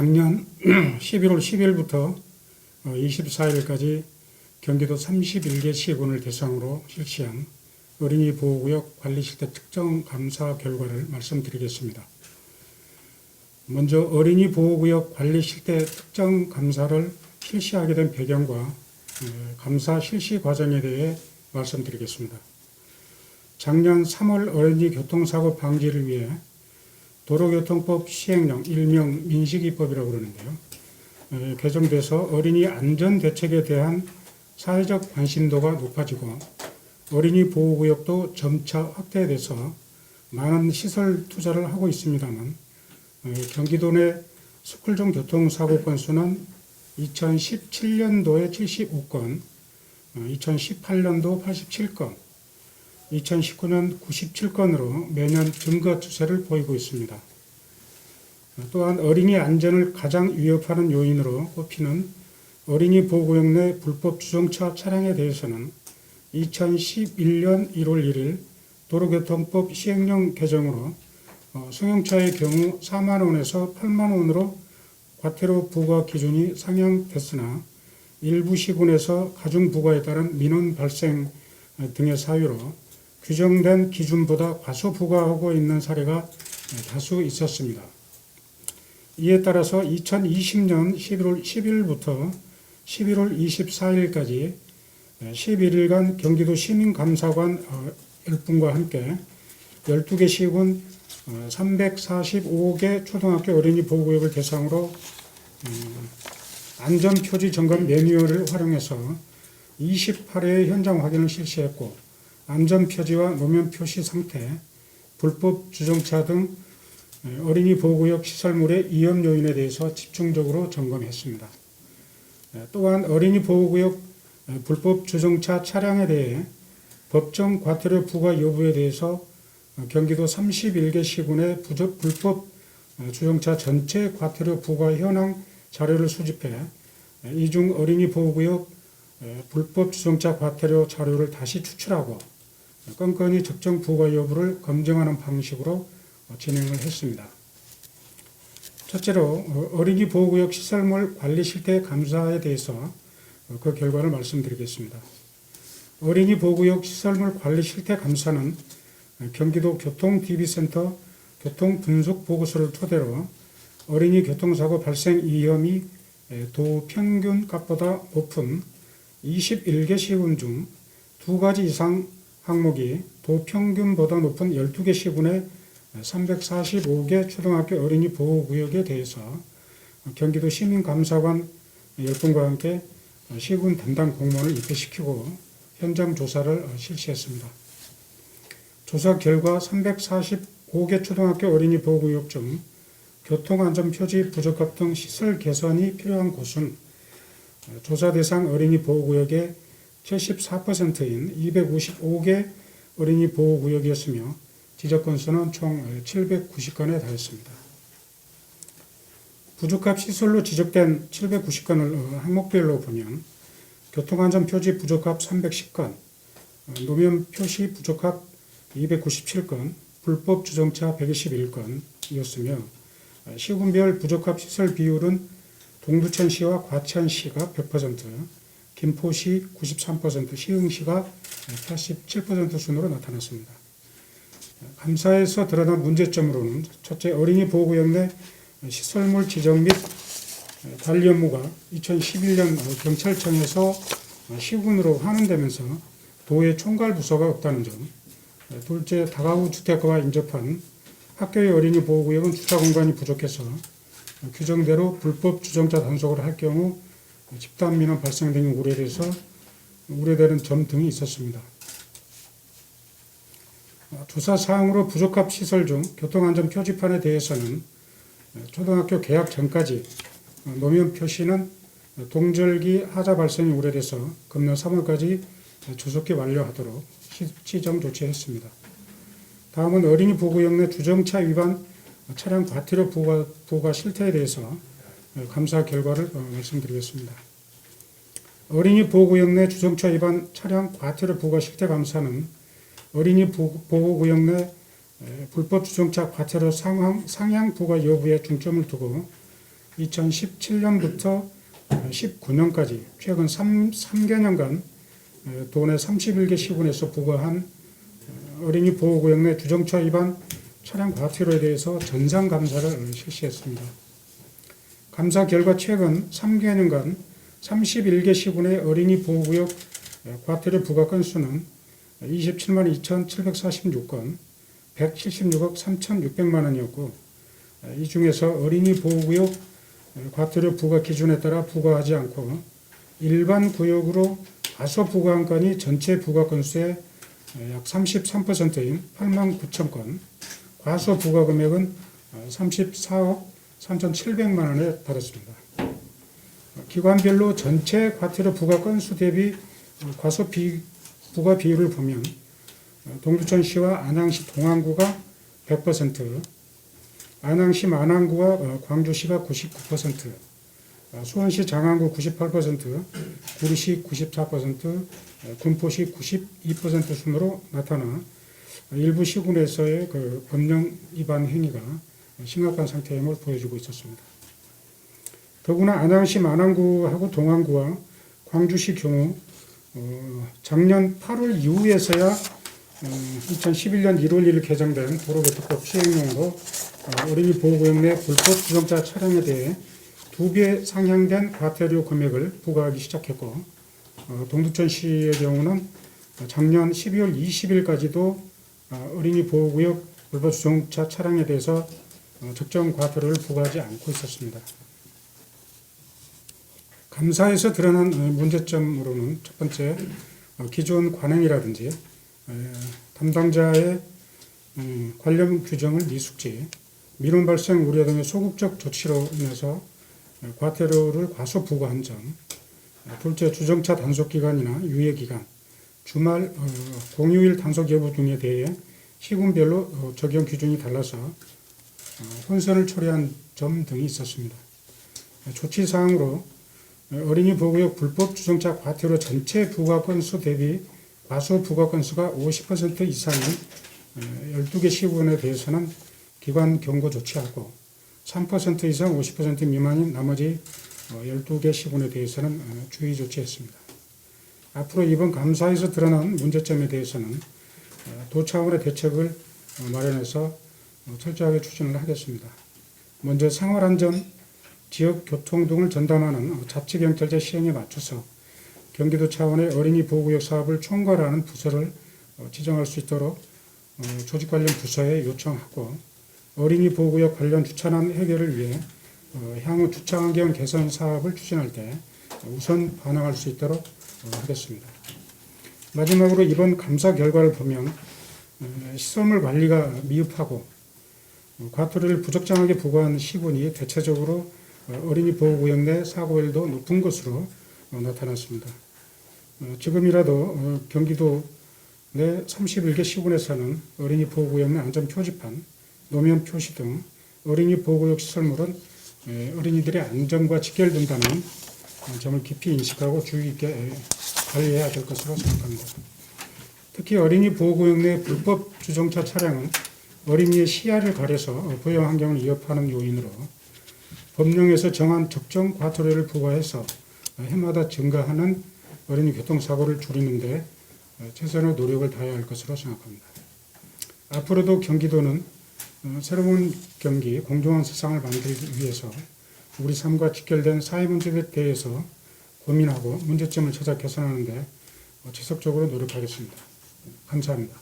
작년 11월 10일부터 24일까지 경기도 31개 시군을 대상으로 실시한 어린이 보호구역 관리 실태 특정 감사 결과를 말씀드리겠습니다. 먼저 어린이 보호구역 관리 실태 특정 감사를 실시하게 된 배경과 감사 실시 과정에 대해 말씀드리겠습니다. 작년 3월 어린이 교통사고 방지를 위해 도로교통법 시행령 일명 민식이법이라고 그러는데요. 개정돼서 어린이 안전대책에 대한 사회적 관심도가 높아지고 어린이 보호구역도 점차 확대돼서 많은 시설 투자를 하고 있습니다만 경기도 내 스쿨존 교통사고 건수는 2017년도에 75건, 2018년도 87건, 2019년 97건으로 매년 증가 추세를 보이고 있습니다. 또한 어린이 안전을 가장 위협하는 요인으로 꼽히는 어린이 보호구역 내 불법 주정차 차량에 대해서는 2011년 1월 1일 도로교통법 시행령 개정으로 승용차의 경우 4만 원에서 8만 원으로 과태료 부과 기준이 상향됐으나 일부 시군에서 가중 부과에 따른 민원 발생 등의 사유로 규정된 기준보다 과소 부과하고 있는 사례가 다수 있었습니다. 이에 따라서 2020년 11월 10일부터 11월 24일까지 11일간 경기도 시민감사관 10분과 함께 12개 시군 345개 초등학교 어린이 보호구역을 대상으로 안전표지 점검 매뉴얼을 활용해서 28회의 현장 확인을 실시했고 안전표지와 노면 표시 상태, 불법 주정차 등 어린이 보호구역 시설물의 위험 요인에 대해서 집중적으로 점검했습니다. 또한 어린이 보호구역 불법 주정차 차량에 대해 법정 과태료 부과 여부에 대해서 경기도 31개 시군의 불법 주정차 전체 과태료 부과 현황 자료를 수집해 이중 어린이 보호구역 불법 주정차 과태료 자료를 다시 추출하고 건건히 적정 부과 여부를 검증하는 방식으로 진행을 했습니다. 첫째로 어린이 보호구역 시설물 관리 실태 감사에 대해서 그 결과를 말씀드리겠습니다. 어린이 보호구역 시설물 관리 실태 감사는 경기도 교통DB센터 교통분석보고서를 토대로 어린이 교통사고 발생 위험이 도 평균값보다 높은 21개 시군 중 2가지 이상 항목이 도 평균보다 높은 12개 시군의 345개 초등학교 어린이 보호구역에 대해서 경기도 시민감사관 10분과 함께 시군 담당 공무원을 입회시키고 현장 조사를 실시했습니다. 조사 결과 345개 초등학교 어린이 보호구역 중 교통안전표지 부적합 등 시설 개선이 필요한 곳은 조사 대상 어린이 보호구역의 74%인 255개 어린이 보호구역이었으며 지적 건수는 총 790건에 달했습니다. 부적합 시설로 지적된 790건을 항목별로 보면 교통안전표지 부적합 310건, 노면 표시 부적합 297건, 불법 주정차 121건이었으며 시군별 부적합 시설 비율은 동두천시와 과천시가 100%, 김포시 93%, 시흥시가 87% 순으로 나타났습니다. 감사에서 드러난 문제점으로는 첫째, 어린이 보호구역 내 시설물 지정 및 관리 업무가 2011년 경찰청에서 시군으로 환원되면서 도의 총괄 부서가 없다는 점, 둘째, 다가구 주택가와 인접한 학교의 어린이 보호구역은 주차 공간이 부족해서 규정대로 불법 주정차 단속을 할 경우 집단 민원 발생 등이 우려되는 점 등이 있었습니다. 조사 사항으로 부적합 시설 중 교통안전 표지판에 대해서는 초등학교 개학 전까지 노면 표시는 동절기 하자 발생이 우려돼서 금년 3월까지 조속히 완료하도록 시정 조치했습니다. 다음은 어린이 보호구역 내 주정차 위반 차량 과태료 부과 실태에 대해서 감사 결과를 말씀드리겠습니다. 어린이 보호구역 내 주정차 위반 차량 과태료 부과 실태 감사는 어린이 보호구역 내 불법 주정차 과태료 상향 부과 여부에 중점을 두고 2017년부터 19년까지 최근 3개년간 도내 31개 시군에서 부과한 어린이 보호구역 내 주정차 위반 차량 과태료에 대해서 전상감사를 실시했습니다. 감사 결과 최근 3개년간 31개 시군의 어린이 보호구역 과태료 부과 건수는 27만 2,746건, 176억 3,600만 원이었고, 이 중에서 어린이 보호구역 과태료 부과 기준에 따라 부과하지 않고 일반 구역으로 과소 부과한 건이 전체 부과 건수의 약 33%인 8만 9천 건, 과소 부과 금액은 34억 3,700만 원에 달했습니다. 기관별로 전체 과태료 부과 건수 대비 과소 부과 비율을 보면 동두천시와 안양시 동안구가 100%, 안양시 만안구와 광주시가 99%, 수원시 장안구 98%, 구리시 94%, 군포시 92% 순으로 나타나 일부 시군에서의 그 법령 위반 행위가 심각한 상태임을 보여주고 있었습니다. 더구나 안양시 만안구하고 동안구와 광주시 경우 작년 8월 이후에서야 2011년 1월 1일 개정된 도로교통법 시행령으로 어린이 보호구역 내 불법 주정차 차량에 대해 2배 상향된 과태료 금액을 부과하기 시작했고, 동두천시의 경우는 작년 12월 20일까지도 어린이 보호구역 불법 주정차 차량에 대해서 적정 과태료를 부과하지 않고 있었습니다. 감사에서 드러난 문제점으로는 첫 번째, 기존 관행이라든지 담당자의 관련 규정을 미숙지, 민원 발생 우려 등의 소극적 조치로 인해서 과태료를 과소 부과한 점, 둘째, 주정차 단속기간이나 유예기간, 주말 공휴일 단속 여부 등에 대해 시군별로 적용 기준이 달라서 혼선을 초래한 점 등이 있었습니다. 조치사항으로 어린이 보호구역 불법 주정차 과태료 전체 부과 건수 대비 과소 부과 건수가 50% 이상인 12개 시군에 대해서는 기관 경고 조치하고 3% 이상 50% 미만인 나머지 12개 시군에 대해서는 주의 조치했습니다. 앞으로 이번 감사에서 드러난 문제점에 대해서는 도 차원의 대책을 마련해서 철저하게 추진을 하겠습니다. 먼저 생활안전, 지역교통 등을 전담하는 자치경찰제 시행에 맞춰서 경기도 차원의 어린이 보호구역 사업을 총괄하는 부서를 지정할 수 있도록 조직 관련 부서에 요청하고, 어린이 보호구역 관련 주차난 해결을 위해 향후 주차 환경 개선 사업을 추진할 때 우선 반영할 수 있도록 하겠습니다. 마지막으로 이번 감사 결과를 보면 시설물 관리가 미흡하고 과태료를 부적정하게 부과한 시군이 대체적으로 어린이 보호구역 내 사고율도 높은 것으로 나타났습니다. 지금이라도 경기도 내 31개 시군에서는 어린이 보호구역 내 안전 표지판, 노면 표시 등 어린이 보호구역 시설물은 어린이들의 안전과 직결된다는 점을 깊이 인식하고 주의 있게 관리해야 될 것으로 생각합니다. 특히 어린이 보호구역 내 불법 주정차 차량은 어린이의 시야를 가려서 보행 환경을 위협하는 요인으로 법령에서 정한 적정 과태료를 부과해서 해마다 증가하는 어린이 교통사고를 줄이는 데 최선의 노력을 다해야 할 것으로 생각합니다. 앞으로도 경기도는 새로운 경기, 공정한 세상을 만들기 위해서 우리 삶과 직결된 사회 문제에 대해서 고민하고 문제점을 찾아 개선하는 데 지속적으로 노력하겠습니다. 감사합니다.